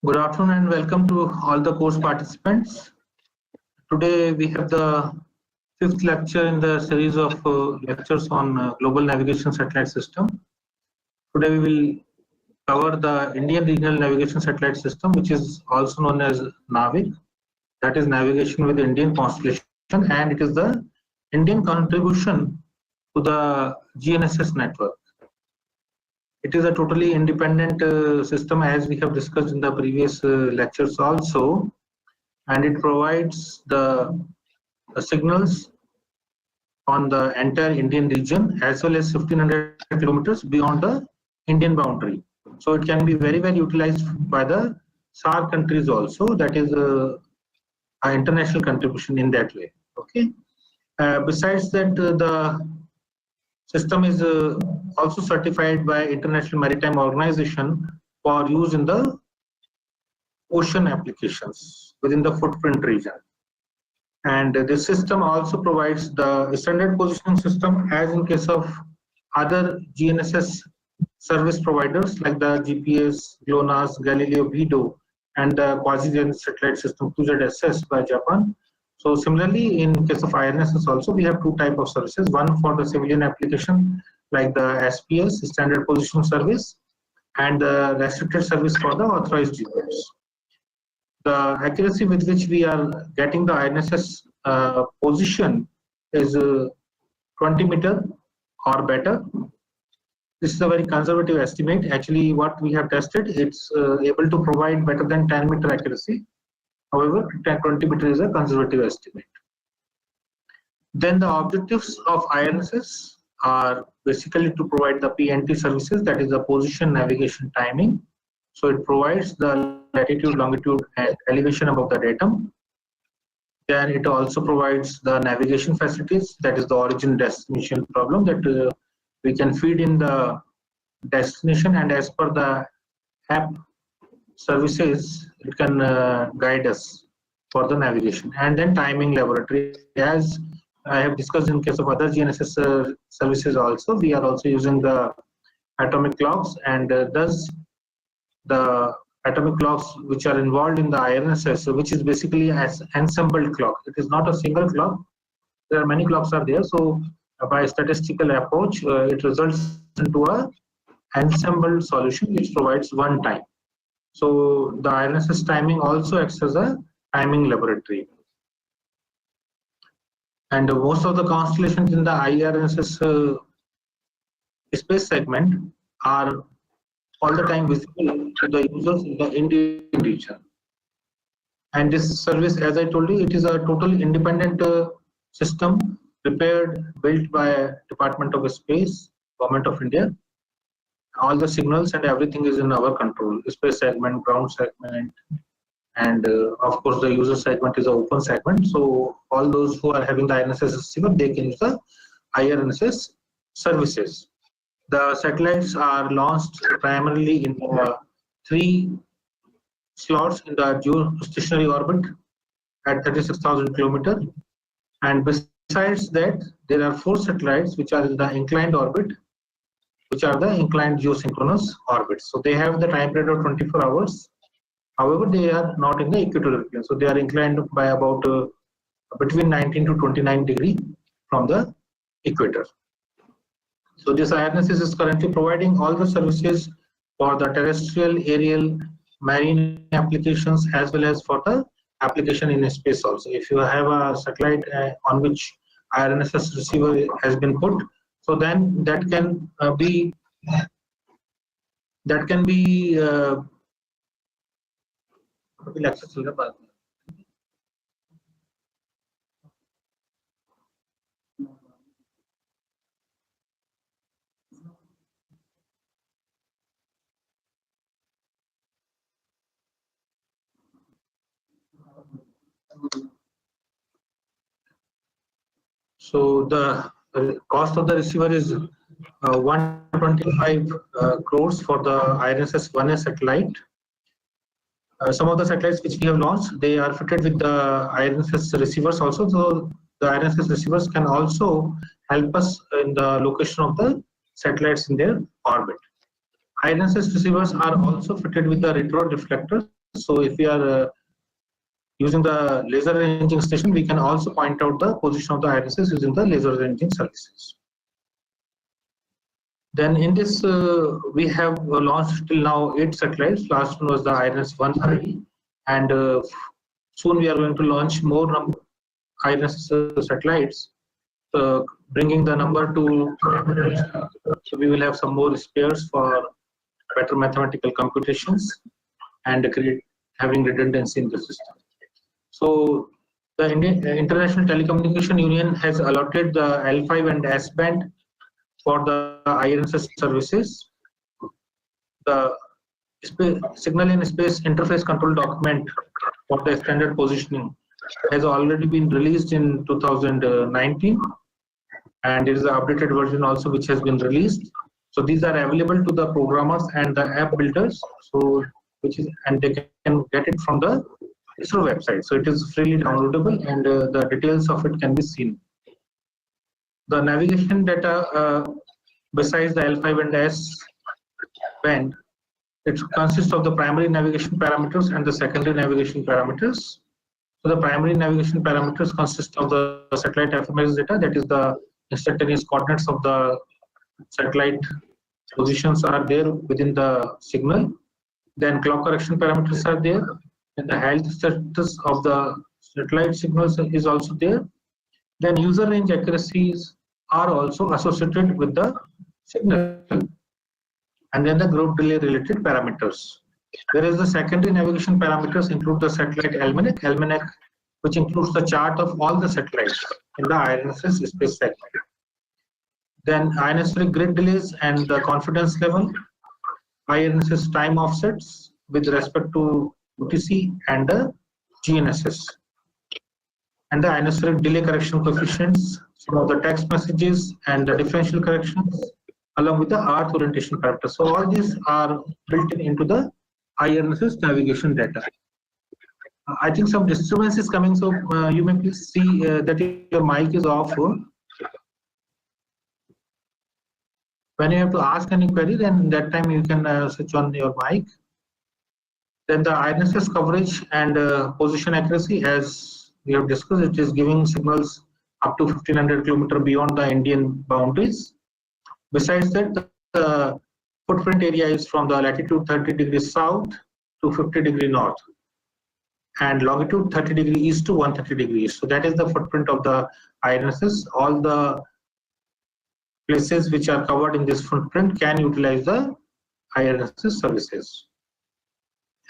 Good afternoon and welcome to all the course participants. Today we have the fifth lecture in the series of lectures on global navigation satellite system. Today we will cover the Indian regional navigation satellite system, which is also known as NavIC, that is navigation with Indian constellation, and it is the Indian contribution to the GNSS network. It is a totally independent system, as we have discussed in the previous lectures also, and it provides the signals on the entire Indian region as well as 1500 kilometers beyond the Indian boundary. So it can be very well utilized by the SAR countries also, that is an international contribution in that way. Okay. Besides that, the system is also certified by International Maritime Organization for use in the ocean applications within the footprint region. And this system also provides the standard positioning system, as in case of other GNSS service providers like the GPS, GLONASS, Galileo, Vido, and the quasi-GNSS satellite system QZSS by Japan. So similarly, in case of IRNSS also, we have two types of services. One for the civilian application like the SPS, standard positioning service, and the restricted service for the authorized GPS. The accuracy with which we are getting the IRNSS position is 20 meter or better. This is a very conservative estimate. Actually, what we have tested, it's able to provide better than 10 meter accuracy. However, 20 meter is a conservative estimate. Then the objectives of IRNSS are basically to provide the PNT services, that is the position, navigation, timing. So it provides the latitude, longitude, and elevation above the datum. Then it also provides the navigation facilities, that is the origin destination problem, that we can feed in the destination, and as per the app services, it can guide us for the navigation. And then timing laboratory, as I have discussed in case of other GNSS services also, we are also using the atomic clocks, and thus the atomic clocks which are involved in the IRNSS, which is basically as ensembled clock. It is not a single clock. There are many clocks are there. So by statistical approach, it results into a ensembled solution which provides one time. So the IRNSS timing also acts as a timing laboratory. And most of the constellations in the IRNSS space segment are all the time visible to the users in the Indian region. And this service, as I told you, it is a totally independent system prepared, built by Department of Space, Government of India. All the signals and everything is in our control. Space segment, ground segment, and of course the user segment is an open segment. So all those who are having the IRNSS receiver, they can use the IRNSS services. The satellites are launched primarily in 3 slots in the geostationary orbit at 36,000 kilometers. And besides that, there are 4 satellites which are in the inclined orbit, which are the inclined geosynchronous orbits. So they have the time period of 24 hours. However, they are not in the equatorial plane. So they are inclined by about between 19 to 29 degrees from the equator. So this IRNSS is currently providing all the services for the terrestrial, aerial, marine applications, as well as for the application in space also. If you have a satellite on which IRNSS receiver has been put, so then that can be so the cost of the receiver is 125 crores for the IRNSS 1S satellite. Some of the satellites which we have launched, they are fitted with the IRNSS receivers also. So the IRNSS receivers can also help us in the location of the satellites in their orbit. IRNSS receivers are also fitted with the retro reflectors So if we are using the laser ranging station, we can also point out the position of the IRNSS using the laser ranging services. Then in this, we have launched till now 8 satellites. Last one was the IRNSS-1I, and soon we are going to launch more IRNSS satellites, bringing the number to. So we will have some more spares for better mathematical computations and having redundancy in the system. So the International Telecommunication Union has allotted the L5 and S band for the IRNSS services. The signal in space interface control document for the standard positioning has already been released in 2019, and there is an updated version also which has been released. So these are available to the programmers and the app builders. So and they can get it from the ISRO website. So it is freely downloadable, and the details of it can be seen. The navigation data, besides the L5 and S band, it consists of the primary navigation parameters and the secondary navigation parameters. So the primary navigation parameters consist of the satellite ephemeris data, that is the instantaneous coordinates of the satellite positions are there within the signal. Then clock correction parameters are there, and the health status of the satellite signals is also there. Then user range accuracies are also associated with the signal, and then the group delay related parameters. Whereas the secondary navigation parameters include the satellite almanac, which includes the chart of all the satellites in the IRNSS space segment. Then IRNSS grid delays and the confidence level, IRNSS time offsets with respect to UTC and the GNSS, and the IRNSS delay correction coefficients, some of the text messages and the differential corrections, along with the earth orientation parameters. So all these are built into the IRNSS navigation data. I think some disturbance is coming, so you may please see that your mic is off. When you have to ask any query, then that time you can switch on your mic. Then the IRNSS coverage and position accuracy, as we have discussed, it is giving signals up to 1500 km beyond the Indian boundaries. Besides that, the footprint area is from the latitude 30 degrees south to 50 degrees north, and longitude 30 degrees east to 130 degrees. So that is the footprint of the IRNSS. All the places which are covered in this footprint can utilize the IRNSS services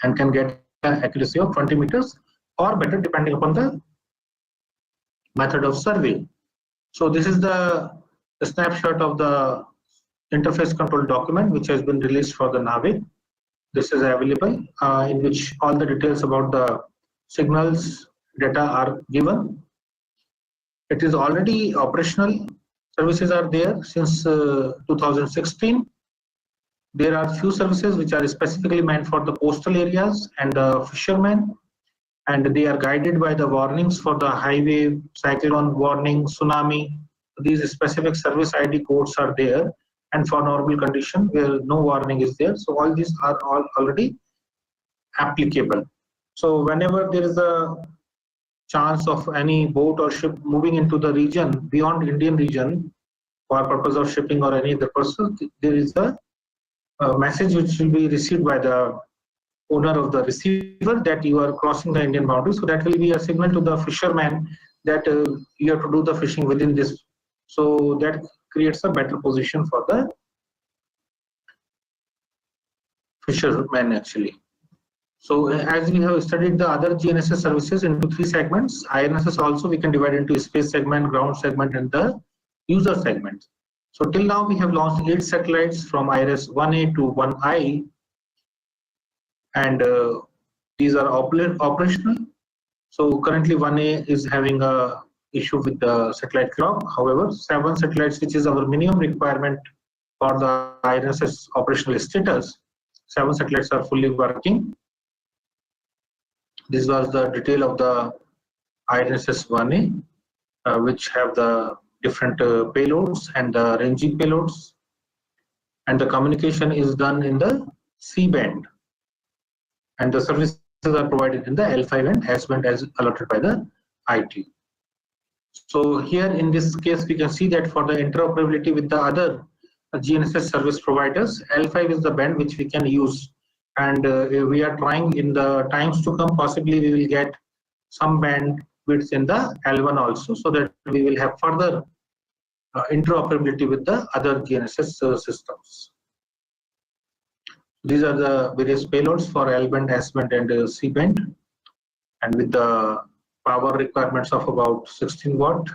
and can get an accuracy of 20 meters or better, depending upon the method of survey. So this is the snapshot of the interface control document which has been released for the NavIC. This is available, in which all the details about the signals data are given. It is already operational. Services are there since 2016. There are few services which are specifically meant for the coastal areas and the fishermen, and they are guided by the warnings for the high wave, cyclone warning, tsunami. These specific service ID codes are there, and for normal condition where no warning is there. So all these are all already applicable. So whenever there is a chance of any boat or ship moving into the region beyond Indian region for purpose of shipping or any other purpose, there is a message which will be received by the owner of the receiver that you are crossing the Indian boundary. So that will be a signal to the fisherman that you have to do the fishing within this. So that creates a better position for the fisherman actually. So as we have studied the other GNSS services into 3 segments, IRNSS also we can divide into space segment, ground segment, and the user segment. So till now we have launched 8 satellites from IRNSS-1A to 1I, and these are operational. So currently 1A is having a issue with the satellite clock. However, 7 satellites, which is our minimum requirement for the IRNSS operational status, 7 satellites are fully working. This was the detail of the IRNSS-1A, which have the different payloads and the ranging payloads, and the communication is done in the C band, and the service are provided in the L5 and S band as allotted by the IT. So here in this case, we can see that for the interoperability with the other GNSS service providers, L5 is the band which we can use, and we are trying in the times to come, possibly we will get some band widths in the L1 also, so that we will have further interoperability with the other GNSS systems. These are the various payloads for L band, S band, and C band, and with the power requirements of about 16 watt,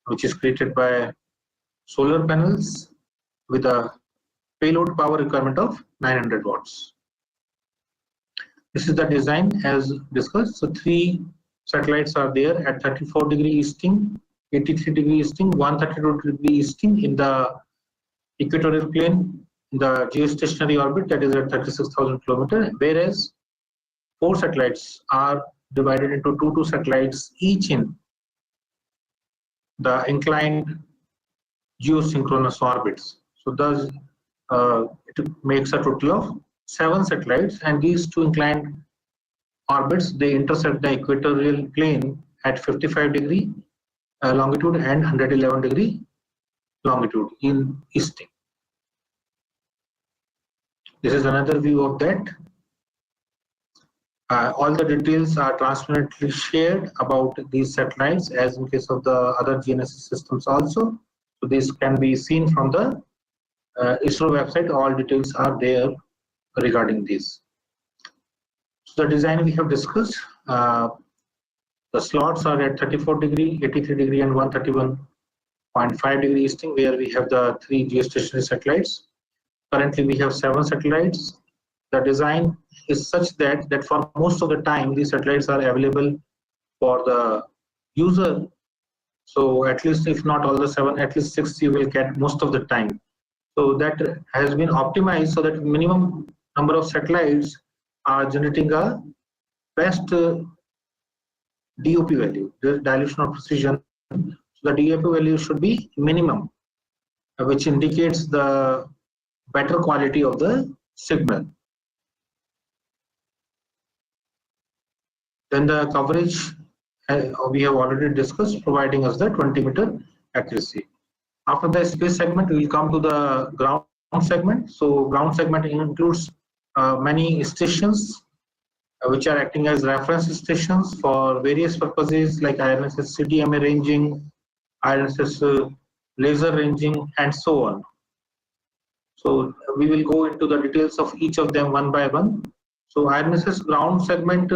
which is created by solar panels, with a payload power requirement of 900 watts. This is the design as discussed. So 3 satellites are there at 34° easting, 83° easting, 132° easting in the equatorial plane, the geostationary orbit, that is at 36,000 km, whereas 4 satellites are divided into 2 satellites each in the inclined geosynchronous orbits. So thus it makes a total of 7 satellites, and these 2 inclined orbits, they intersect the equatorial plane at 55° longitude and 111° longitude in easting. This is another view of that. All the details are transparently shared about these satellites, as in case of the other GNSS systems also. So this can be seen from the ISRO website. All details are there regarding this. So the design we have discussed. The slots are at 34°, 83°, and 131.5° easting, where we have the 3 geostationary satellites. Currently, we have 7 satellites. The design is such that for most of the time, these satellites are available for the user. So at least, if not all the 7, at least 6 you will get most of the time. So that has been optimized so that minimum number of satellites are generating a best DOP value, the dilution of precision. So the DOP value should be minimum, which indicates the better quality of the signal. Then the coverage we have already discussed, providing us the 20-meter accuracy. After the space segment, we will come to the ground segment. So ground segment includes many stations which are acting as reference stations for various purposes like IRNSS CDMA ranging, IRNSS laser ranging, and so on. So we will go into the details of each of them one by one. So IRNSS ground segment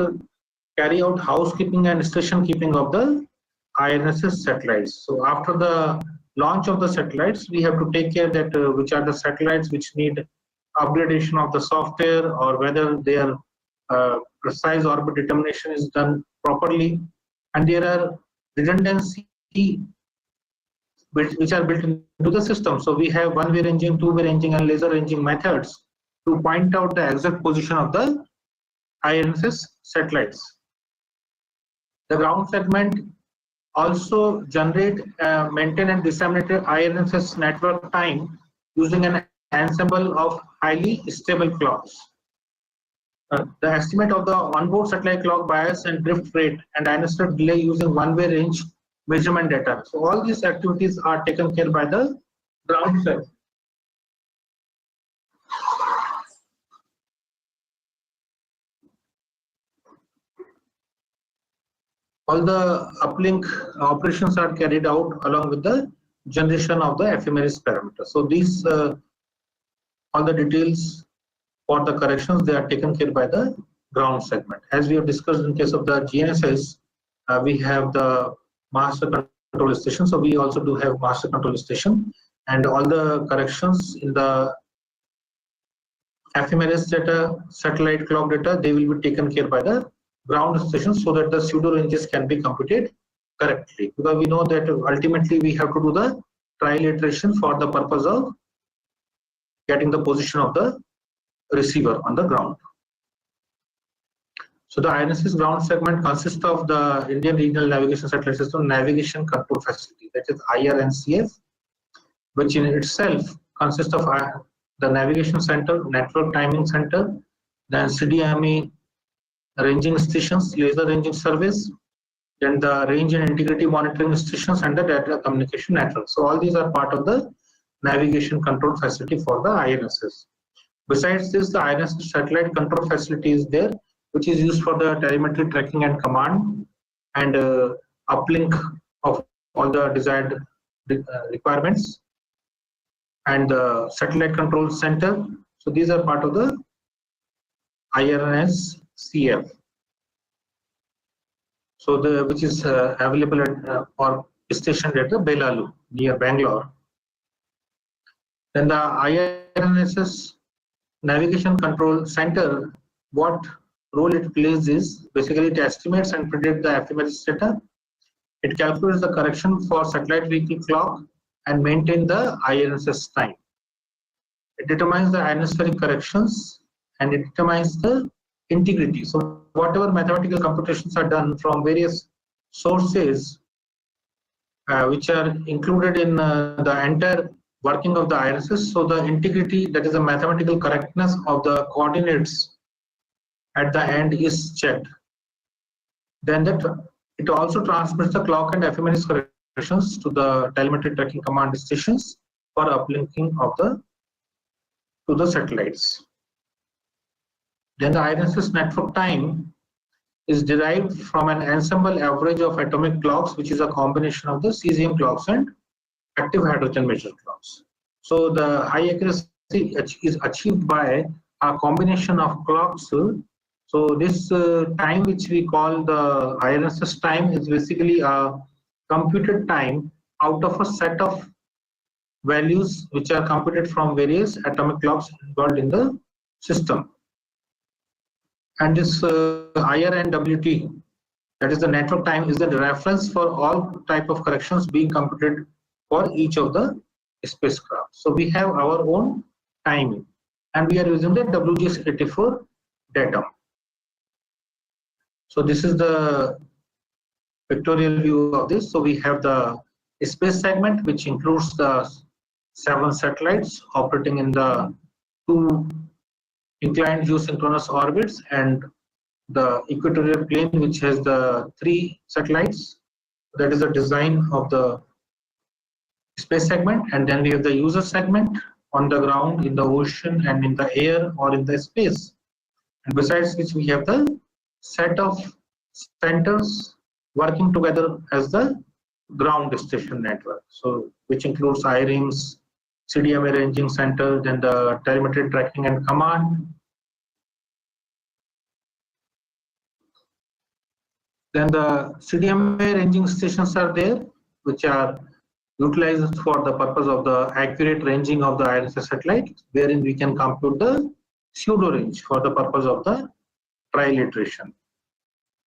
carry out housekeeping and station keeping of the IRNSS satellites. So after the launch of the satellites, we have to take care that which are the satellites which need upgradation of the software, or whether their precise orbit determination is done properly, and there are redundancy which are built into the system. So we have one-way ranging, two-way ranging, and laser ranging methods to point out the exact position of the IRNSS satellites. The ground segment also generate, maintain, and disseminate IRNSS network time using an ensemble of highly stable clocks. The estimate of the onboard satellite clock bias and drift rate and IRNSS delay using one-way range measurement data. So all these activities are taken care by the ground segment. All the uplink operations are carried out along with the generation of the ephemeris parameter. So these all the details for the corrections, they are taken care by the ground segment. As we have discussed in case of the GNSS, we have the master control station. So we also do have master control station, and all the corrections in the ephemeris data, satellite clock data, they will be taken care by the ground station, so that the pseudo ranges can be computed correctly, because we know that ultimately we have to do the trial iteration for the purpose of getting the position of the receiver on the ground. So the IRNSS ground segment consists of the Indian Regional Navigation Satellite System Navigation Control Facility, that is IRNSS, which in itself consists of the Navigation Center, Network Timing Center, then CDMA ranging stations, laser ranging service, then the range and integrity monitoring stations, and the data communication network. So all these are part of the navigation control facility for the IRNSS. Besides this, the IRNSS satellite control facility is there, which is used for the telemetry tracking and command and uplink of all the desired requirements, and the satellite control center. So these are part of the IRNSS CF. So which is available at or stationed at the Belalu near Bangalore. Then the IRNSS Navigation Control Center, what role it plays is basically it estimates and predicts the ephemeris data. It calculates the correction for satellite vehicle clock and maintain the IRNSS time. It determines the atmospheric corrections and it determines the integrity. So whatever mathematical computations are done from various sources which are included in the entire working of the IRNSS, so the integrity, that is the mathematical correctness of the coordinates at the end, is checked. Then that it also transmits the clock and ephemeris corrections to the telemetry tracking command stations for uplinking of the satellites. Then the IRNSS network time is derived from an ensemble average of atomic clocks, which is a combination of the cesium clocks and active hydrogen measured clocks. So the high accuracy is achieved by a combination of clocks. So this time, which we call the IRNSS time, is basically a computed time out of a set of values which are computed from various atomic clocks involved in the system. And this IRNWT, that is the network time, is the reference for all type of corrections being computed for each of the spacecraft. So we have our own timing and we are using the WGS84 datum. So this is the pictorial view of this. So we have the space segment, which includes the 7 satellites operating in the 2 inclined geosynchronous orbits and the equatorial plane, which has the 3 satellites. That is the design of the space segment. And then we have the user segment on the ground, in the ocean, and in the air or in the space. And besides which, we have the set of centers working together as the ground station network. So which includes IRNSS, CDMA ranging center, then the telemetry tracking and command. Then the CDMA ranging stations are there, which are utilized for the purpose of the accurate ranging of the IRNSS satellite, wherein we can compute the pseudo range for the purpose of the trial iteration.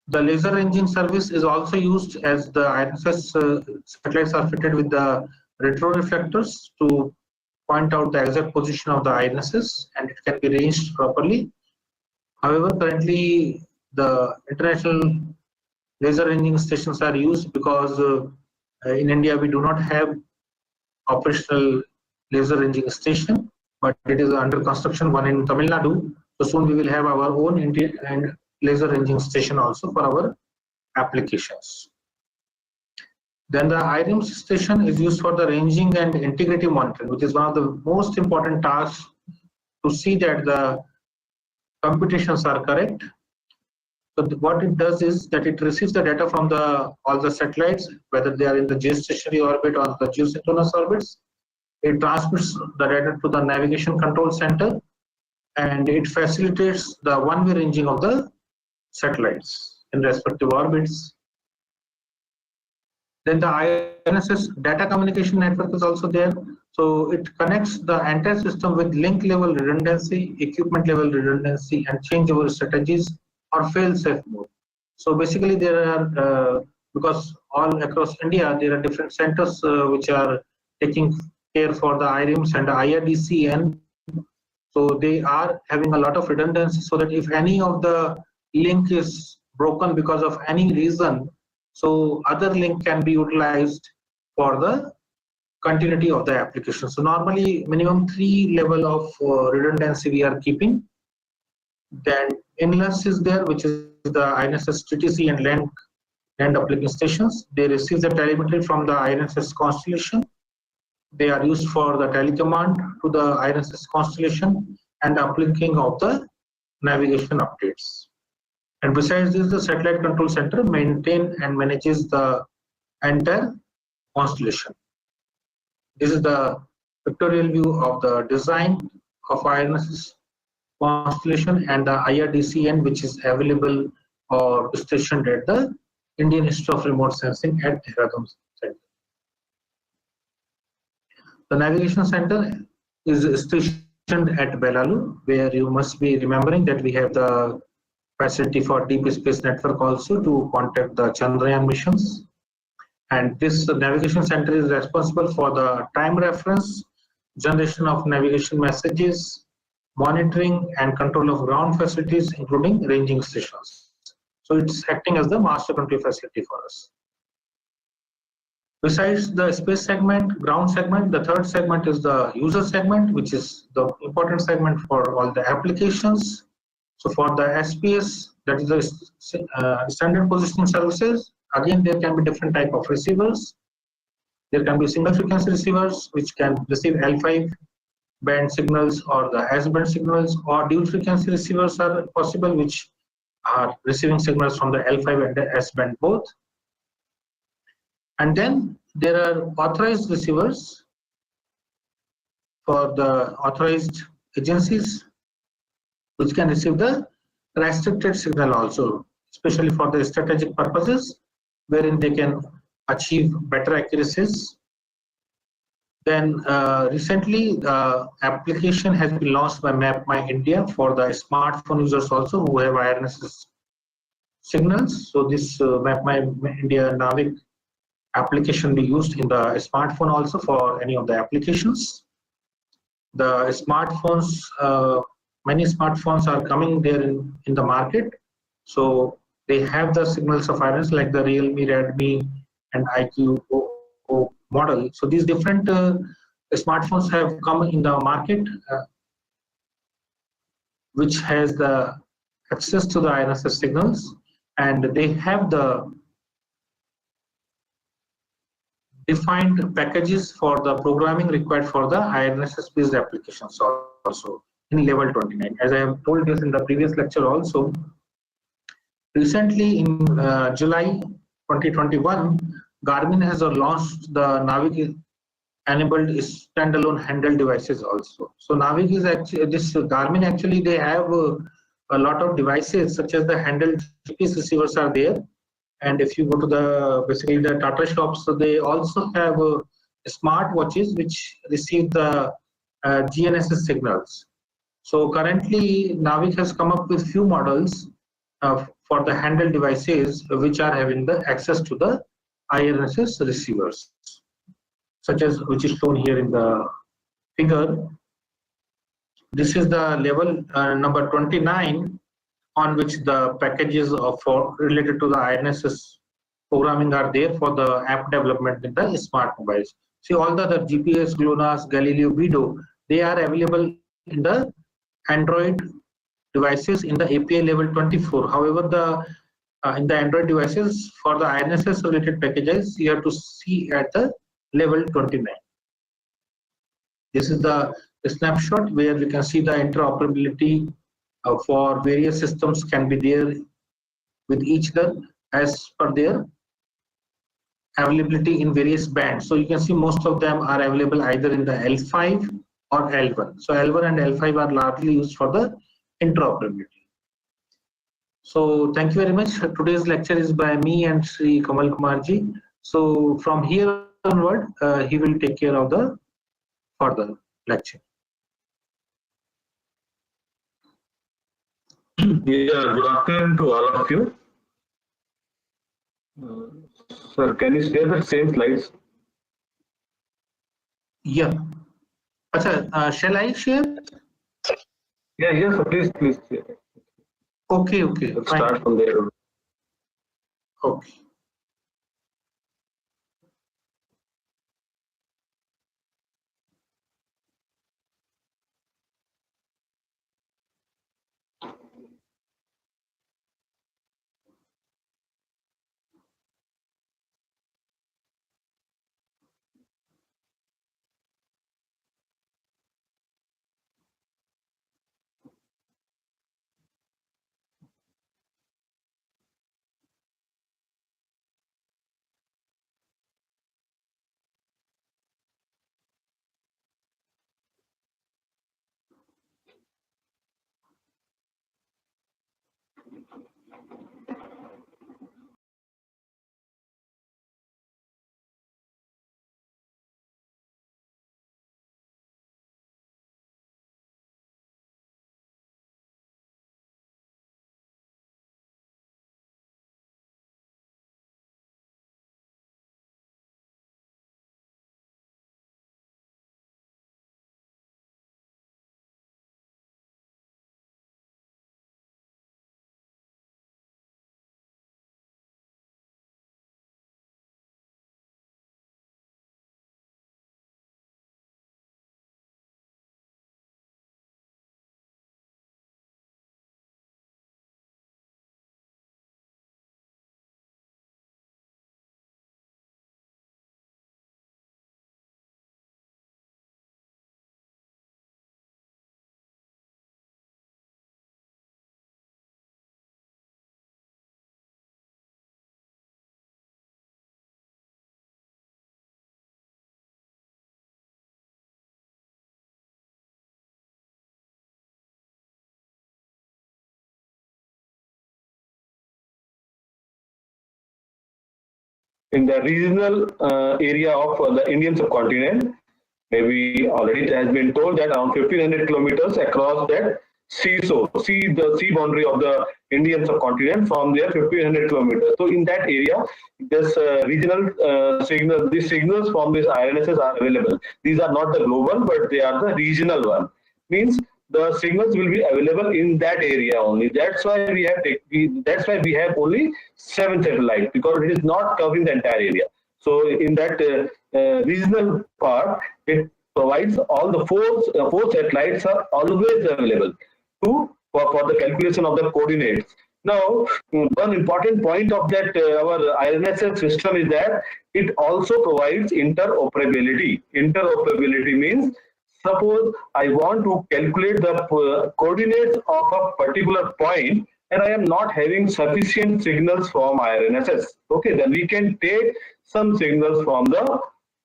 The laser ranging service is also used as the IRNSS satellites are fitted with the retroreflectors to point out the exact position of the IRNSS, and it can be ranged properly. However, currently the international laser ranging stations are used because in India we do not have operational laser ranging station, but it is under construction, one in Tamil Nadu. So soon we will have our own and laser ranging station also for our applications. Then the IRNSS station is used for the ranging and integrity monitoring, which is one of the most important tasks to see that the computations are correct. So what it does is that it receives the data from all the satellites, whether they are in the geostationary orbit or the geosynchronous orbits. It transmits the data to the navigation control center, and it facilitates the one-way ranging of the satellites in respective orbits. Then the IRNSS data communication network is also there. So it connects the entire system with link level redundancy, equipment level redundancy, and changeover strategies or fail-safe mode. So basically there are, because all across India, there are different centers which are taking care for the IRMS and the IRDCN. So they are having a lot of redundancy, so that if any of the link is broken because of any reason, so other link can be utilized for the continuity of the application. So normally minimum 3 level of redundancy we are keeping. Then INLS is there, which is the IRNSS TTC and land uplink stations. They receive the telemetry from the IRNSS Constellation. They are used for the telecommand to the IRNSS Constellation and uplinking of the navigation updates. And besides this, the Satellite Control Center maintains and manages the entire constellation. This is the pictorial view of the design of IRNSS Constellation and the IRDCN, which is available or stationed at the Indian Institute of Remote Sensing at Dehradun Center. The navigation center is stationed at Belalu, where you must be remembering that we have the facility for deep space network also to contact the Chandrayaan missions. And this navigation center is responsible for the time reference, generation of navigation messages, monitoring and control of ground facilities, including ranging stations. So it's acting as the master control facility for us. Besides the space segment, ground segment, the third segment is the user segment, which is the important segment for all the applications. So for the SPS, that is the standard positioning services, again there can be different type of receivers. There can be single frequency receivers which can receive L5 band signals or the S band signals, or dual frequency receivers are possible which are receiving signals from the L5 and the S band both. And then there are authorized receivers for the authorized agencies which can receive the restricted signal also, especially for the strategic purposes, wherein they can achieve better accuracies. Then recently, the application has been launched by MapMyIndia for the smartphone users also who have IRNSS signals. So this MapMyIndia NavIC application be used in the smartphone also for any of the applications. The smartphones, many smartphones are coming there in the market. So they have the signals of IRNSS like the Realme, Redmi, and IQ model. So these different smartphones have come in the market, which has the access to the IRNSS signals, and they have the defined packages for the programming required for the IRNSS based applications also in level 29. As I have told you in the previous lecture also, recently in July 2021, Garmin has launched the NavIC enabled standalone handheld devices also. So NavIC is actually, this Garmin actually they have a lot of devices such as the handheld GPS receivers are there. And if you go to the basically the Tata shops, so they also have smart watches which receive the GNSS signals. So currently NavIC has come up with few models for the handheld devices which are having the access to the IRNSS receivers, such as which is shown here in the figure. This is the level number 29 on which the packages for related to the IRNSS programming are there for the app development in the smart mobiles. See, all the other GPS, GLONASS, Galileo, Vido, they are available in the Android devices in the API level 24. However, the in the Android devices for the IRNSS related packages, you have to see at the level 29. This is the snapshot where we can see the interoperability for various systems can be there with each other as per their availability in various bands. So you can see most of them are available either in the L5 or L1. So L1 and L5 are largely used for the interoperability. So thank you very much. Today's lecture is by me and Sri Kamal Kumarji. So from here onward, he will take care of the further lecture. Yeah, good afternoon to all of you. Sir, can you share the same slides? Yeah. Achha, shall I share? Yeah, yes, sir, please. Okay. Let's start from there. Okay. in the regional area of the Indian subcontinent. Maybe already it has been told that around 1500 kilometers across that the sea boundary of the Indian subcontinent from there 1500 kilometers. So in that area, this regional signal, these signals from this IRNSS are available. These are not the global, but they are the regional one. Means the signals will be available in that area only. That's why we have only 7 satellites, because it is not covering the entire area. So in that regional part, it provides all the four satellites are always available for the calculation of the coordinates. Now, one important point of that our IRNSS system is that it also provides interoperability. Interoperability means, suppose I want to calculate the coordinates of a particular point and I am not having sufficient signals from IRNSS. Okay, then we can take some signals from the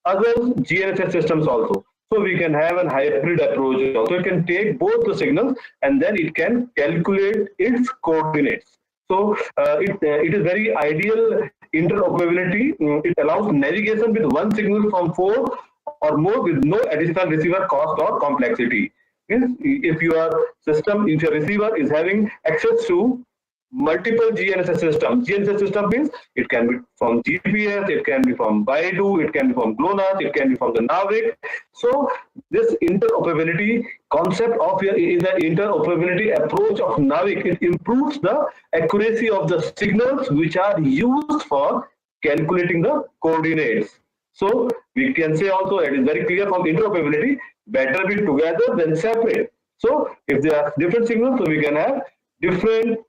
other GNSS systems also. So we can have a hybrid approach. Also, it can take both the signals and then it can calculate its coordinates. So it is very ideal interoperability. It allows navigation with one signal from 4 or more with no additional receiver cost or complexity. Means if your receiver is having access to multiple GNSS systems. GNSS system means it can be from GPS, it can be from Baidu, it can be from GLONASS, it can be from the NavIC. So this interoperability concept is the interoperability approach of NavIC. It improves the accuracy of the signals which are used for calculating the coordinates. So we can say also, it is very clear from interoperability, better be together than separate. So if there are different signals, so we can have different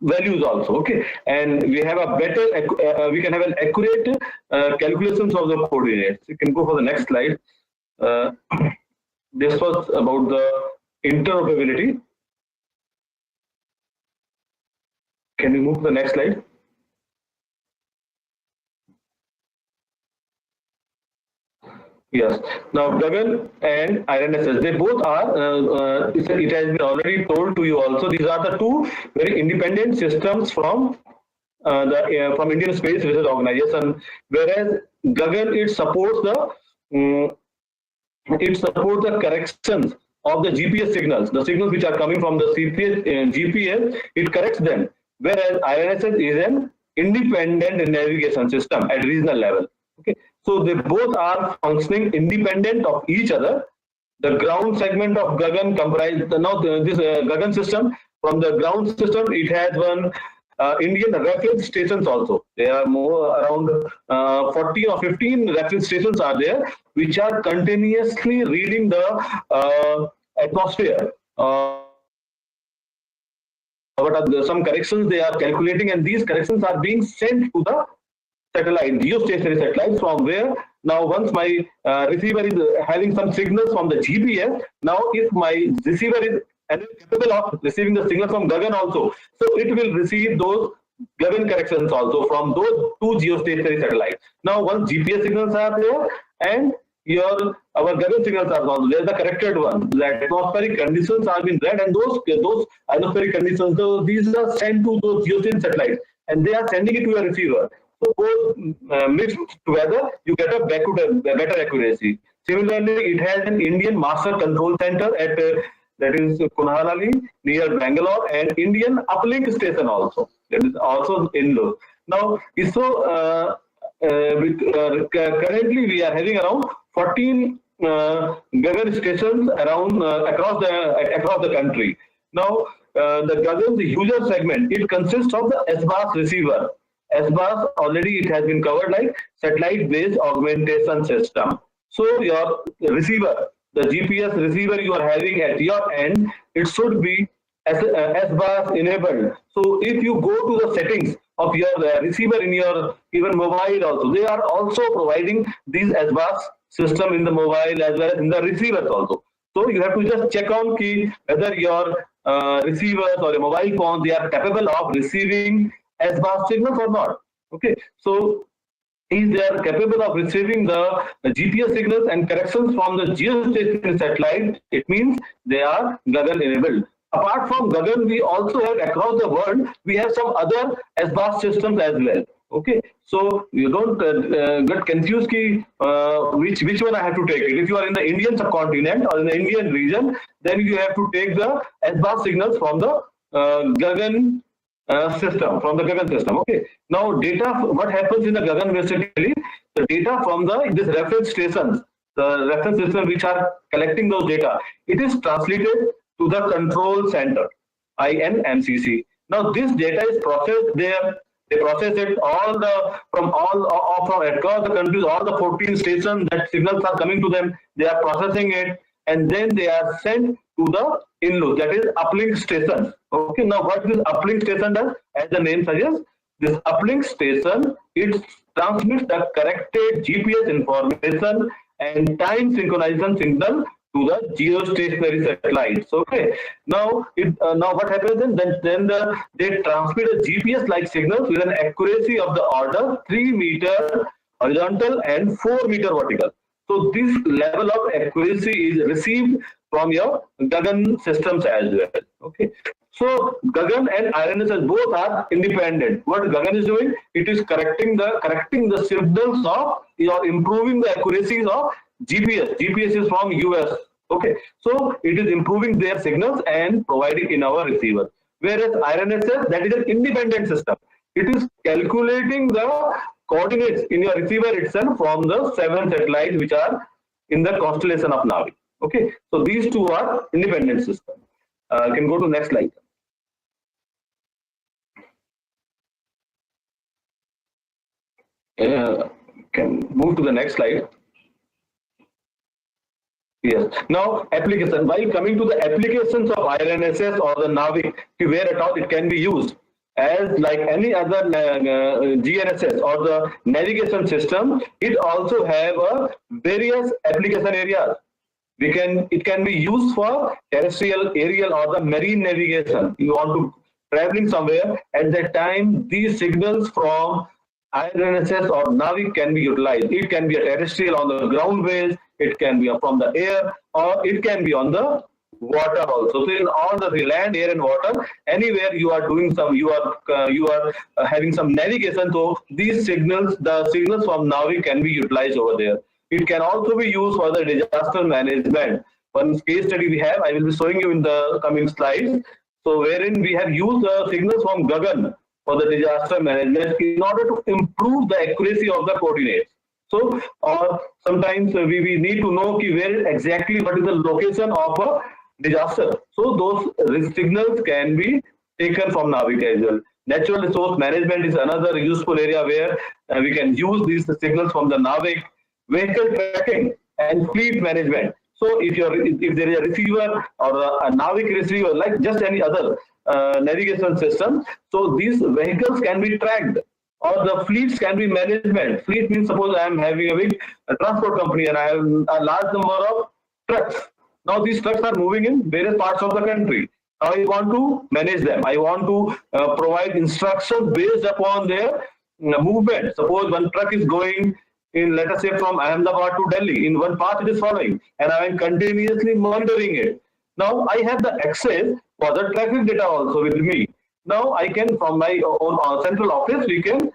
values also. Okay, and we have a better we can have an accurate calculations of the coordinates. You can go for the next slide. This was about the interoperability. Can you move to the next slide? Yes. Now, GAGAN and IRNSS, they both are, it has been already told to you also, these are the two very independent systems from from Indian Space Research Organization, whereas GAGAN, it supports the corrections of the GPS signals, the signals which are coming from the GPS, it corrects them, whereas IRNSS is an independent navigation system at regional level. Okay, so they both are functioning independent of each other. The ground segment of GAGAN comprises this GAGAN system. From the ground system, it has one Indian reference stations also. There are more around 14 or 15 reference stations are there, which are continuously reading the atmosphere. What are some corrections they are calculating, and these corrections are being sent to the satellite, geostationary satellites, from where now once my receiver is having some signals from the GPS, now if my receiver is capable of receiving the signal from GAGAN also, so it will receive those GAGAN corrections also from those two geostationary satellites. Now once GPS signals are there and our GAGAN signals are also there, the corrected one, the atmospheric conditions are being read, and those atmospheric conditions, these are sent to those geostationary satellites and they are sending it to your receiver. So both mixed together, you get a better accuracy. Similarly, it has an Indian Master Control Center at that is Kunhalali near Bangalore, and Indian uplink station also, that is also in Indore. Now ISRO currently we are having around 14 GAGAN stations around across the country. Now the GAGAN user segment, it consists of the SBAS receiver. SBAS already it has been covered like satellite-based augmentation system. So your receiver, the GPS receiver you are having at your end, it should be SBAS enabled. So if you go to the settings of your receiver in your even mobile also, they are also providing these SBAS system in the mobile as well as in the receivers also. So you have to just check on whether your receivers or your mobile phone, they are capable of receiving SBAS signals or not. Okay, so if they are capable of receiving the GPS signals and corrections from the geostationary satellite, it means they are GAGAN enabled. Apart from GAGAN, we also have across the world, we have some other SBAS systems as well. Okay, so you don't get confused which one I have to take it. If you are in the Indian subcontinent or in the Indian region, then you have to take the SBAS signals from the GAGAN system, from the GAGAN system. Okay, now data, what happens in the GAGAN basically, the data from this reference stations, the reference system which are collecting those data, it is translated to the control center, INMCC. Now this data is processed there. They process it from across the countries, all the 14 stations that signals are coming to them. They are processing it, and then they are sent to the in-loop, that is uplink station. Okay, now what this uplink station does, as the name suggests, this uplink station, it transmits the corrected GPS information and time synchronization signal to the geostationary satellites. Okay. Now, now what happens then they transmit a GPS-like signals with an accuracy of the order 3 meter horizontal and 4 meter vertical. So this level of accuracy is received from your GAGAN systems as well. Okay. So GAGAN and IRNSS both are independent. What GAGAN is doing, it is correcting the signals of, or improving the accuracies of GPS. GPS is from US. Okay, so it is improving their signals and providing in our receiver. Whereas IRNSS, that is an independent system. It is calculating the coordinates in your receiver itself from the 7 satellites which are in the constellation of NavIC. Okay, so these two are independent systems. Can go to next slide. Can move to the next slide. Yes. Now, application. While coming to the applications of IRNSS or the NavIC, where at all it can be used, as like any other GNSS or the navigation system, it also have various application areas. It can be used for terrestrial, aerial, or the marine navigation. You want to traveling somewhere, at that time these signals from IRNSS or NavIC can be utilized. It can be a terrestrial on the ground base, it can be from the air, or it can be on the water also. So in all the land, air, and water, anywhere you are doing some, you are having some navigation. So these signals, the signals from NavIC can be utilized over there. It can also be used for the disaster management. One case study we have, I will be showing you in the coming slides. So wherein we have used the signals from GAGAN for the disaster management in order to improve the accuracy of the coordinates. So, or sometimes we need to know where exactly what is the location of a disaster. So those signals can be taken from NavIC as well. Natural resource management is another useful area where we can use these signals from the NavIC. Vehicle tracking and fleet management. So if there is a receiver or a NavIC receiver, like just any other navigation system, so these vehicles can be tracked, or the fleets can be management. Fleet means, suppose I am having a big transport company and I have a large number of trucks. Now these trucks are moving in various parts of the country. I want to manage them. I want to provide instructions based upon their movement. Suppose one truck is going in, let us say, from Ahmedabad to Delhi. In one path it is following, and I am continuously monitoring it. Now I have the access for the traffic data also with me. Now I can, from my own central office, we can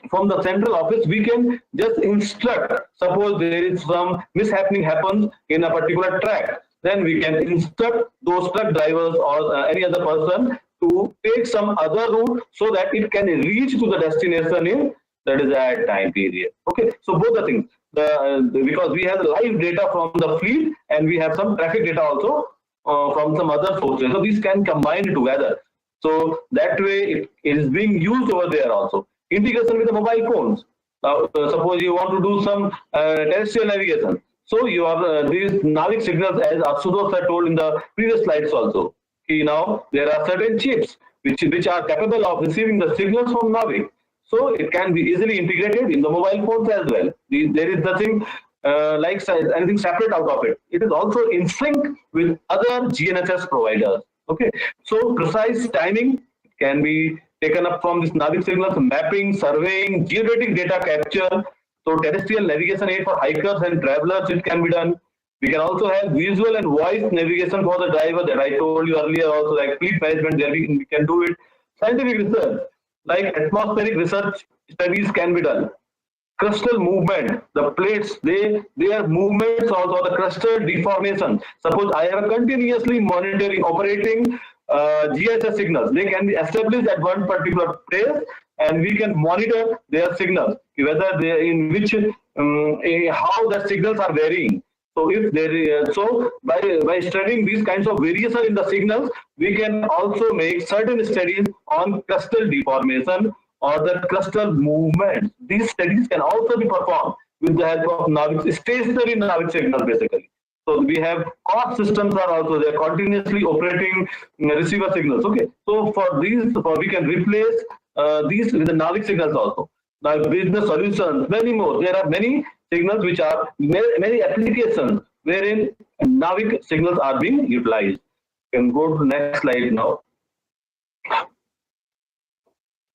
from the central office we can just instruct. Suppose there is some mishappening happens in a particular track, then we can instruct those truck drivers or any other person to take some other route so that it can reach to the destination in that is at time period. Okay, so both the things, because we have live data from the fleet and we have some traffic data also from some other sources. So these can combine together. So that way it is being used over there also. Integration with the mobile phones. Suppose you want to do some terrestrial navigation. So you are these NavIC signals, as Ashutosh had told in the previous slides also. Now there are certain chips which are capable of receiving the signals from NavIC. So it can be easily integrated in the mobile phones as well. There is nothing like anything separate out of it. It is also in sync with other GNSS providers. Okay, so precise timing can be taken up from this NavIC signals, mapping, surveying, geodetic data capture. So terrestrial navigation aid for hikers and travelers, it can be done. We can also have visual and voice navigation for the driver that I told you earlier also, like fleet management, there we can do it. Scientific research. like atmospheric research studies can be done. Crustal movement, the plates, their movements also, the crustal deformation. Suppose I am continuously monitoring, operating GSS signals. They can be established at one particular place, and we can monitor their signals, whether they in which how the signals are varying. So if there is, so by studying these kinds of variation in the signals, we can also make certain studies on crustal deformation or the crustal movement. These studies can also be performed with the help of NavIC, stationary NavIC signals basically. So we have COS systems are also there, continuously operating receiver signals. Okay, so for these, we can replace these with the NavIC signals also. Now business solutions, many more. There are many signals which are many applications wherein NavIC signals are being utilized. You can go to the next slide now.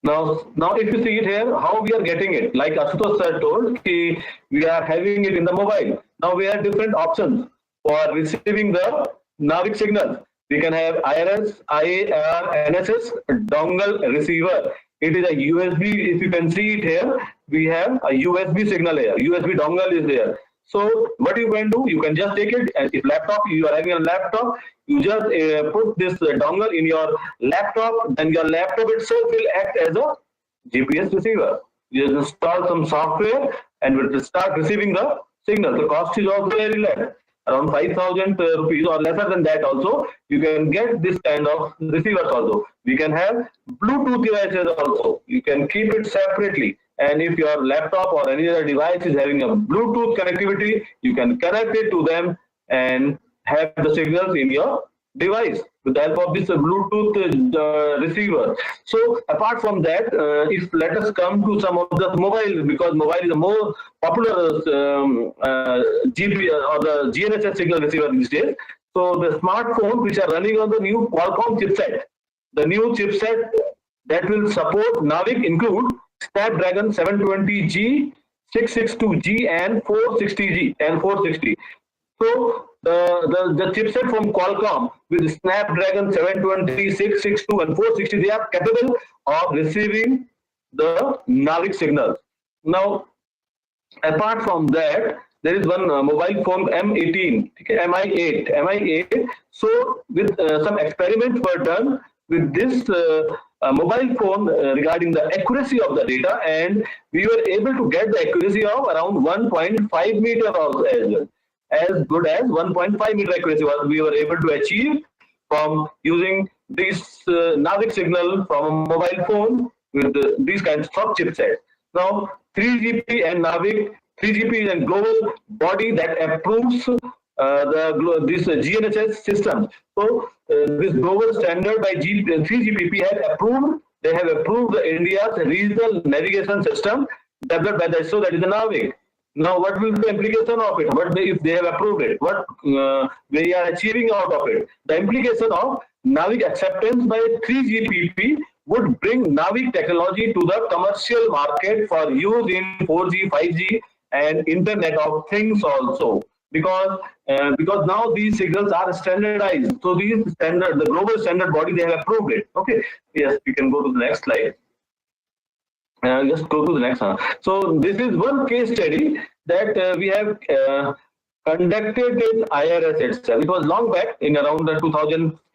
Now, if you see it here, how we are getting it, like Asutosh sir told, we are having it in the mobile. Now we have different options for receiving the NavIC signals. We can have IRNSS dongle receiver. It is a USB. If you can see it here, we have a USB signal here. USB dongle is there. So what you can do, you can just take it, and if laptop, you are having a laptop, you just put this dongle in your laptop, then your laptop itself will act as a GPS receiver. You just install some software and will start receiving the signal. The cost is also very less, around 5,000 rupees or lesser than that also. You can get this kind of receivers also. We can have Bluetooth devices also. You can keep it separately. And if your laptop or any other device is having a Bluetooth connectivity, you can connect it to them and have the signals in your device with the help of this Bluetooth receiver. So apart from that, if let us come to some of the mobile, because mobile is a more popular GPS or the GNSS signal receiver these days. So the smartphones which are running on the new Qualcomm chipset, the new chipset that will support NavIC include Snapdragon 720G, 662G, and 460G and 460. So the chipset from Qualcomm with Snapdragon 720, 662, and 460, they are capable of receiving the NavIC signals. Now, apart from that, there is one mobile phone M18, MI8. So with some experiments were done with this mobile phone regarding the accuracy of the data, and we were able to get the accuracy of around 1.5 meter also as well. As good as 1.5 meter accuracy was we were able to achieve from using this NavIC signal from a mobile phone with these kinds of chipsets. Now 3GP and NavIC, 3GP is a global body that approves this GNSS system. So this global standard by 3GPP has approved. They have approved India's regional navigation system developed by the ISRO, that is the NavIC. Now, what will be the implication of it? What if they have approved it? What they are achieving out of it? The implication of NavIC acceptance by 3GPP would bring NavIC technology to the commercial market for use in 4G, 5G, and Internet of Things also. Because now these signals are standardized. So these standard, the global standard body, they have approved it. Okay. Yes, we can go to the next slide. Just go to the next one. So this is one case study that we have conducted in IRS itself. It was long back in around the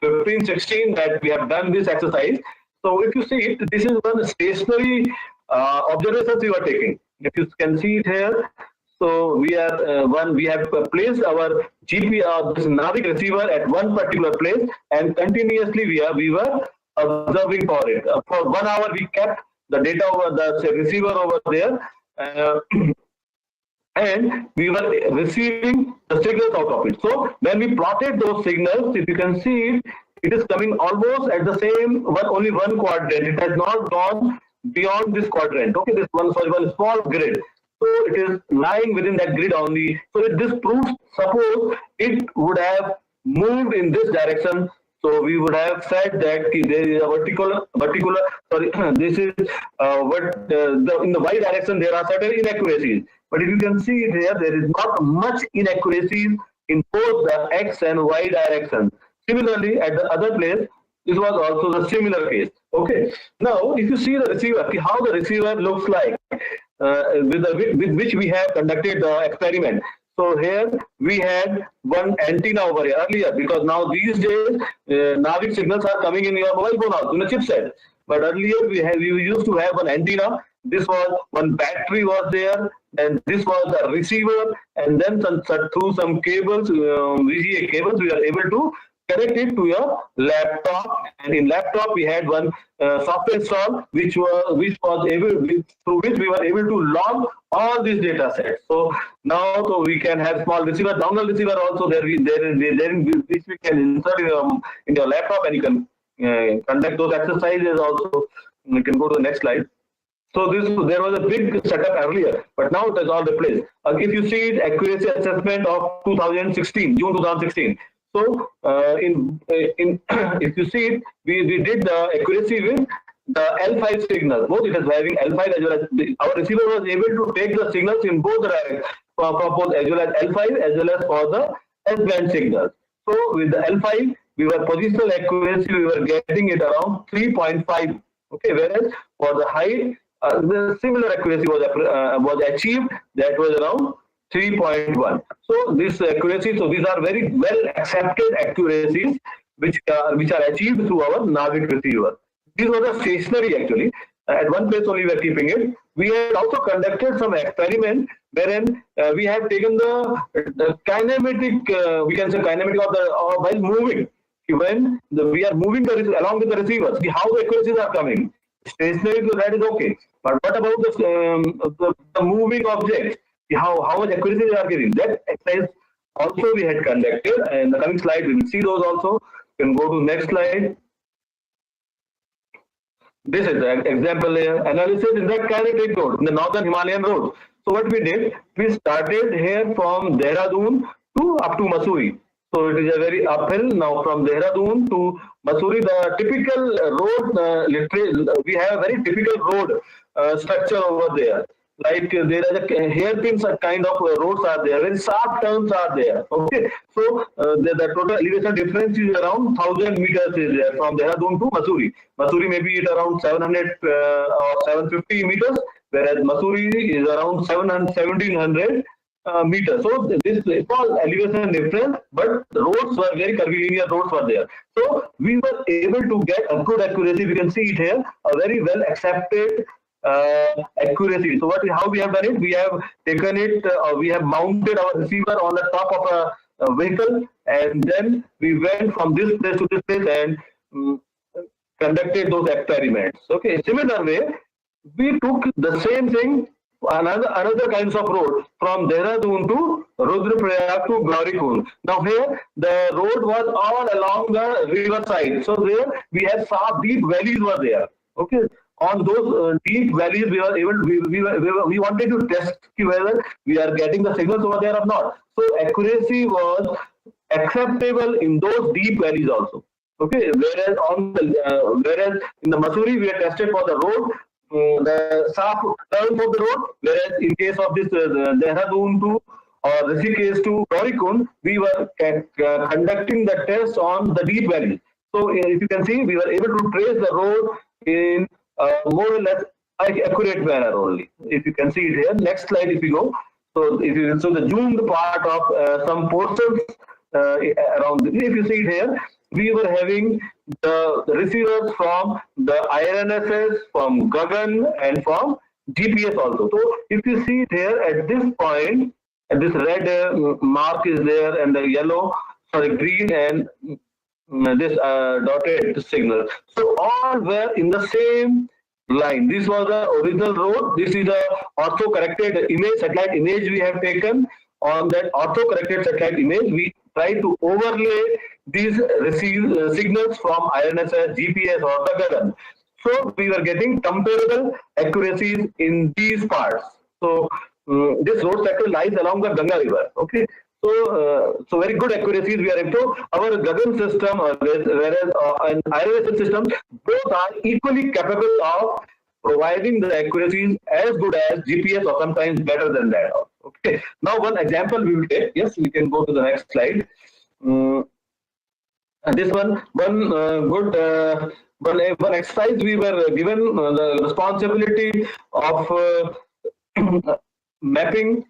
2015-16 that we have done this exercise. So if you see it, this is one stationary observations we were taking. If you can see it here, so we are we have placed our GP this NavIC receiver at one particular place, and continuously we were observing for it. For 1 hour we kept the data over the receiver over there, and we were receiving the signals out of it. So when we plotted those signals, if you can see it, it is coming almost at the same only one quadrant. It has not gone beyond this quadrant. Okay, this one small grid. So it is lying within that grid only. So this proves, suppose it would have moved in this direction. So we would have said that there is a vertical. Sorry, this is in the y direction there are certain inaccuracies. But if you can see it here, there is not much inaccuracies in both the x and y direction. Similarly, at the other place, This was also the similar case. Okay. Now, if you see the receiver, how the receiver looks like, with which we have conducted the experiment. So here we had one antenna over here earlier, because now these days NavIC signals are coming in your mobile phone also in a chipset. But earlier we used to have one antenna. This was one battery was there, and this was the receiver, and then through some cables, VGA cables, we are able to connect it to your laptop, and in laptop we had one software installed, which was able, through which we were able to log all these data sets. So now, so we can have small receiver, dongle receiver also there, which we can insert in your laptop, and you can conduct those exercises also. You can go to the next slide. So there was a big setup earlier, but now it is all replaced. If you see it, accuracy assessment of 2016, June 2016. So if you see it, we did the accuracy with the L5 signal. Both it is having L5 as well as our receiver was able to take the signals in both directions, for both as well as L5 as well as for the S-band signals. So with the L5, we were positional accuracy, we were getting it around 3.5. Okay, whereas for the high, the similar accuracy was achieved, that was around 3.1. So this accuracy, so these are very well accepted accuracies which are achieved through our NavIC receiver. These were the stationary actually. At one place only we are keeping it. We had also conducted some experiment wherein we have taken the kinematic, we can say kinematic of the while moving. When we are moving along with the receivers, see how the accuracies are coming. Stationary, so that is okay. But what about the moving objects? How much accuracy they are giving? That exercise also we had conducted, and the coming slide we will see those also. You can go to next slide. This is the example analysis in the kinetic road, in the northern Himalayan road. So what we did, we started here from Dehradun to up to Mussoorie. So it is a very uphill. Now from Dehradun to Mussoorie, the typical road, we have a very typical road structure over there. Like there is a hairpin kind of roads are there, very sharp turns are there. Okay, so the total elevation difference is around 1,000 meters is there from Dehradun to Mussoorie. Mussoorie may be at around 700 or 750 meters, whereas Mussoorie is around 1,700 meters. So this small elevation difference, but the roads were very curvilinear roads were there. So we were able to get a good accuracy. We can see it here, a very well accepted accuracy. So how we have done it? We have taken it, we have mounted our receiver on the top of a vehicle, and then we went from this place to this place and conducted those experiments. Okay, similar way, we took the same thing, another kinds of road from Dehradun to Rudraprayag to Gaurikund. Now here the road was all along the river side. So there we had sharp deep valleys were there. Okay. On those deep valleys, we were able. We wanted to test whether we are getting the signals over there or not. So accuracy was acceptable in those deep valleys also. Okay, whereas whereas in the Mussoorie we are tested for the road, the sharp turns of the road. Whereas in case of this Dehradun to or Rishikesh to Gaurikund, we were conducting the test on the deep valleys. So if you can see, we were able to trace the road in more or less accurate manner only. If you can see it here, next slide if you go. So the zoomed part of some portions around. If you see it here, we were having the receivers from the IRNSS, from GAGAN, and from GPS also. So if you see it here at this point, and this red mark is there, and the yellow, sorry, green, and this dotted signal. So all were in the same line. This was the original road. This is the ortho-corrected image, satellite image we have taken. On that ortho-corrected satellite image, we try to overlay these signals from IRNSS, GPS, or the GAGAN. So we were getting comparable accuracies in these parts. So this road sector lies along the Ganga River. Okay. So, very good accuracies we are into. Our GAGAN system, whereas an IRNSS system, both are equally capable of providing the accuracies as good as GPS or sometimes better than that. Okay. Now, one example we will take. Yes, we can go to the next slide. this one exercise we were given the responsibility of mapping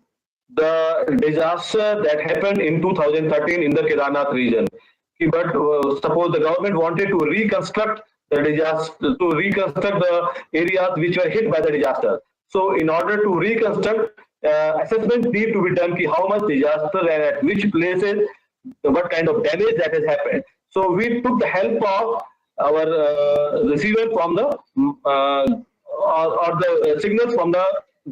the disaster that happened in 2013 in the Kedarnath region. But suppose the government wanted to reconstruct the disaster, to reconstruct the areas which were hit by the disaster. So in order to reconstruct, assessments need to be done ki how much disaster and at which places, what kind of damage that has happened. So we took the help of our receiver from the or the signals from the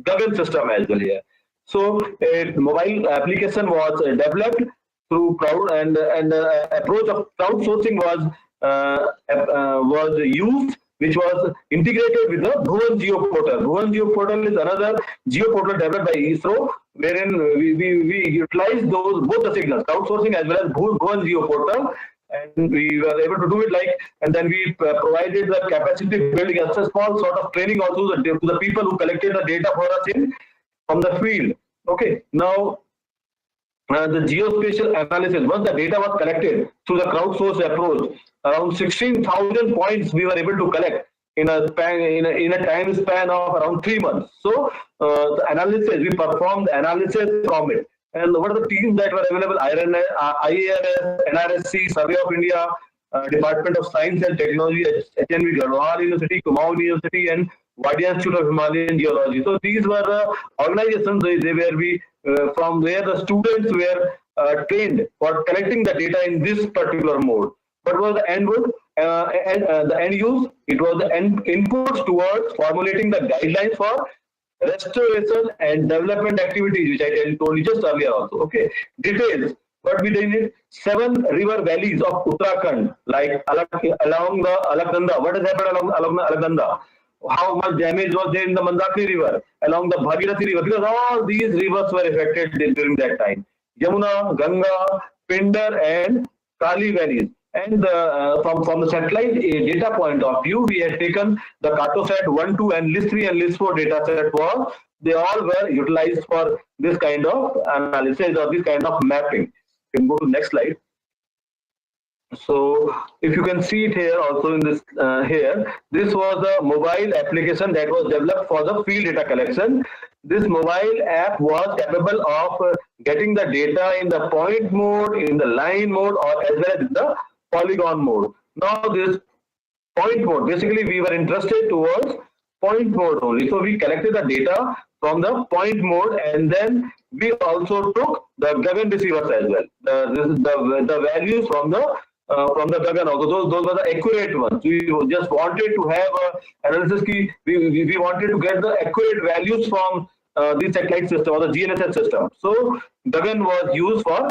GAGAN system as well here. So a mobile application was developed through crowd and approach of crowdsourcing was used, which was integrated with the Bhuvan Geo portal. Bhuvan Geo portal is another geo portal developed by ISRO, wherein we utilize those both the signals, crowdsourcing as well as Bhuvan Geo portal, and we were able to do it and then we provided the capacity building as a small sort of training also to the people who collected the data for us from the field. Okay, now the geospatial analysis, once the data was collected through the crowdsourced approach, around 16,000 points we were able to collect in a time span of around 3 months. So the analysis, we performed analysis from it. And what are the teams that were available? IIRNSS, NRSC, Survey of India, Department of Science and Technology, HNV, Garhwal University, Kumaon University, and Vadian Institute of Himalayan Geology. So these were the organizations from where the students were trained for collecting the data in this particular mode. What was the end mode? The end use? It was the inputs towards formulating the guidelines for restoration and development activities, which I told you just earlier also. Okay, details. What we did: 7 river valleys of Uttarakhand, like along the Alaknanda. What has happened along Alaknanda? How much damage was there in the Mandakini river, along the Bhagirathi river, because all these rivers were affected during that time. Yamuna, Ganga, Pindar, and Kali valleys. And from the satellite data point of view, we had taken the Cartosat 1, 2, and List 3 and List 4 data set they all were utilized for this kind of analysis or this kind of mapping. You can go to the next slide. So if you can see it here also in this this was a mobile application that was developed for the field data collection. This mobile app was capable of getting the data in the point mode, in the line mode, or as well as in the polygon mode. Now this point mode, basically we were interested towards point mode only. So we collected the data from the point mode, and then we also took the GAGAN receivers as well. The values from the GAGAN also. Those were the accurate ones. We just wanted to have analysis key. We wanted to get the accurate values from the satellite system or the GNSS system. So GAGAN was used for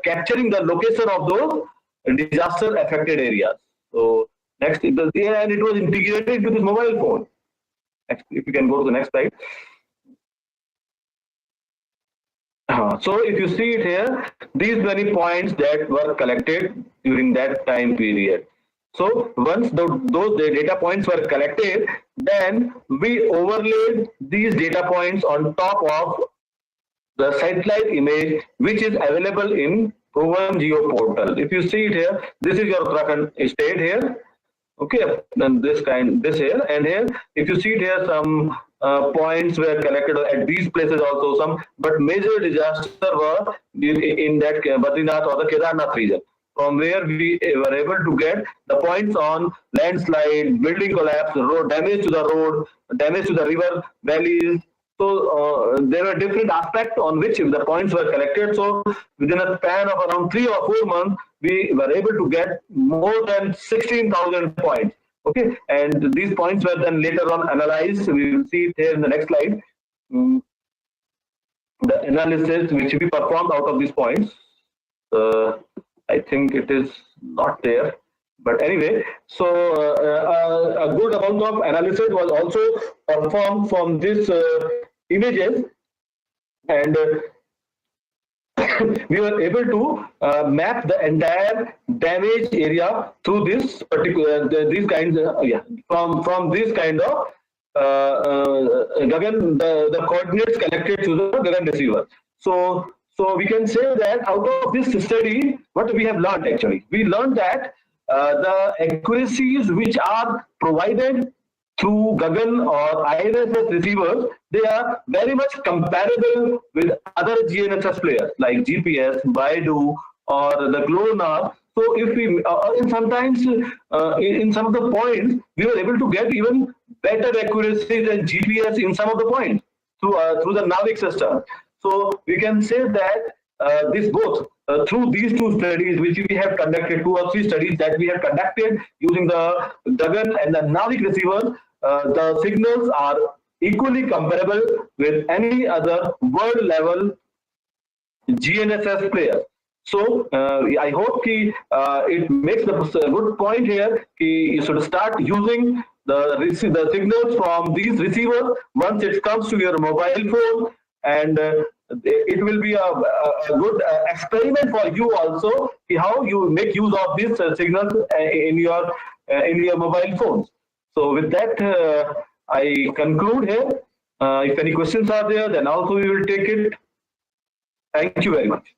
capturing the location of those disaster affected areas. So next, and it was integrated into this mobile phone. Next, if you can go to the next slide. So if you see it here, these many points that were collected during that time period. So once those data points were collected, then we overlaid these data points on top of the satellite image, which is available in Bhuvan Geo portal. If you see it here, this is your Uttarakhand state here. Okay, then this here, and here, if you see it here, some points were collected at these places also, but major disaster were in that Badrinath or the Kedarnath region, from where we were able to get the points on landslide, building collapse, road damage to the road, damage to the river valleys. So there were different aspects on which the points were collected. So within a span of around 3 or 4 months, we were able to get more than 16,000 points. Okay, and these points were then later on analyzed. We will see it here in the next slide. The analysis which we performed out of these points. I think it is not there. But anyway, so a good amount of analysis was also performed from these images, and we were able to map the entire damage area through this particular these kinds from this kind of GAGAN, the coordinates collected through the GAGAN receiver. So So we can say that out of this study, what we have learned actually, we learned that the accuracies which are provided through GAGAN or IRNSS receivers, they are very much comparable with other GNSS players like GPS, Baidu, or the GLONASS. So if we, sometimes in some of the points, we were able to get even better accuracy than GPS in some of the points through the NavIC system. So we can say that this both through these two studies which we have conducted, 2 or 3 studies that we have conducted using the GAGAN and the NavIC receivers, the signals are equally comparable with any other world level GNSS player. So I hope it makes the good point here. You should start using the signals from these receivers once it comes to your mobile phone, and it will be a good experiment for you also, how you make use of these signals in your mobile phones. So with that, I conclude here. If any questions are there, then also we will take it. Thank you very much.